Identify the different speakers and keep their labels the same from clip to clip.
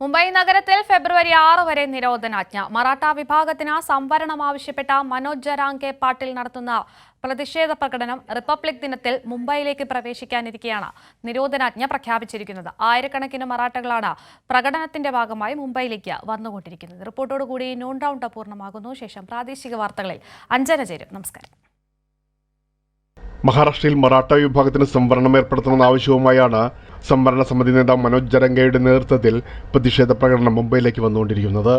Speaker 1: മുംബൈ നഗരത്തിൽ ഫെബ്രുവരി 6 വരെ നിരോധനാജ്ഞ. മറാഠ വിഭാഗത്തിന് സംവരണം ആവശ്യപ്പെട്ട മനോജ് ജരാംഗെ പാട്ടീൽ നടത്തുന്ന പ്രതിഷേധ പ്രകടനം റിപ്പബ്ലിക് ദിനത്തിൽ മുംബൈയിലേക്ക് പ്രവേശിക്കാനിരിക്കെയാണ് നിരോധനാജ്ഞ പ്രഖ്യാപിച്ചിരിക്കുന്നത്. ആയിരക്കണക്കിന് മറാഠകളാണ് പ്രകടനത്തിന്റെ ഭാഗമായി മുംബൈയിലേക്ക് വന്നുകൊണ്ടിരിക്കുന്നത്. റിപ്പോർട്ടോടുകൂടി നോൺ റൗണ്ട് പൂർണ്ണമാകുന്നു. ശേഷം പ്രാദേശിക വാർത്തകളിൽ അഞ്ജന ചേരും. നമസ്കാരം.
Speaker 2: മഹാരാഷ്ട്രയിൽ മറാഠ വിഭാഗത്തിന് സംവരണം ഏർപ്പെടുത്തണമെന്ന ആവശ്യവുമായാണ് സംവരണ സമിതി നേതാവ് മനോജ് ജരാംഗെയുടെ നേതൃത്വത്തിൽ പ്രതിഷേധ പ്രകടനം മുംബൈയിലേക്ക് വന്നുകൊണ്ടിരിക്കുന്നത്.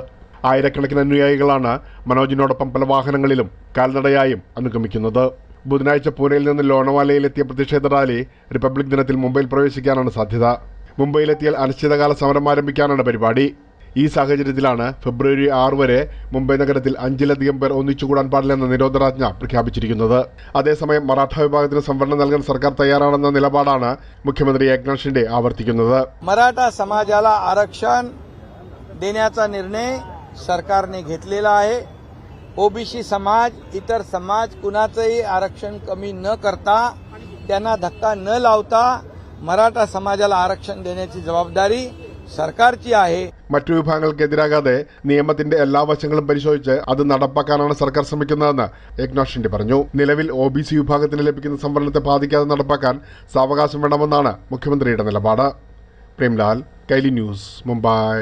Speaker 2: ആയിരക്കണക്കിന് അനുയായികളാണ് മനോജിനോടൊപ്പം പല വാഹനങ്ങളിലും കാൽനടയായും അനുഗമിക്കുന്നത്. ബുധനാഴ്ച പൂനെയിൽ നിന്ന് ലോണവാലയിലെത്തിയ പ്രതിഷേധ റാലി റിപ്പബ്ലിക് ദിനത്തിൽ മുംബൈയിൽ പ്രവേശിക്കാനാണ് സാധ്യത. മുംബൈയിലെത്തിയാൽ അനിശ്ചിതകാല സമരം ആരംഭിക്കാനാണ് പരിപാടി. ഈ സാഹചര്യത്തിലാണ് ഫെബ്രുവരി 6 വരെ മുംബൈ നഗരത്തിൽ 5-ലധികം പേർ ഒന്നിച്ചുകൂടാൻ പാടില്ലെന്ന നിരോധനാജ്ഞ പ്രഖ്യാപിച്ചിരിക്കുന്നത്. അതേസമയം മറാഠ വിഭാഗത്തിന് സംവരണം നൽകാൻ സർക്കാർ തയ്യാറാണെന്ന നിലപാടാണ് മുഖ്യമന്ത്രി ഏക്നാഥ് ഷിൻഡे आवर्तिക്കുന്നത്.
Speaker 3: मराठा समाजाला आरक्षण देण्याचा निर्णय सरकारने घेतलेला आहे. ओबीसी समाज, इतर समाज कुणाचंही आरक्षण कमी न करता, त्यांना धक्का न लावता मराठा समाजाला आरक्षण देण्याची जबाबदारी സർക്കാർची आहे.
Speaker 2: മറ്റു വിഭാഗങ്ങൾക്കെതിരാകാതെ നിയമത്തിന്റെ എല്ലാ വശങ്ങളും പരിശോധിച്ച് അത് നടപ്പാക്കാനാണ് സർക്കാർ ശ്രമിക്കുന്നതെന്ന് ഏക്നാഥ് ഷിൻഡെ പറഞ്ഞു. നിലവിൽ OBC വിഭാഗത്തിന് ലഭിക്കുന്ന സംവരണത്തെ ബാധിക്കാതെ നടപ്പാക്കാൻ സാവകാശം വേണമെന്നാണ് മുഖ്യമന്ത്രിയുടെ നിലപാട്. പ്രേംലാൽ, കൈലി ന്യൂസ്, മുംബൈ.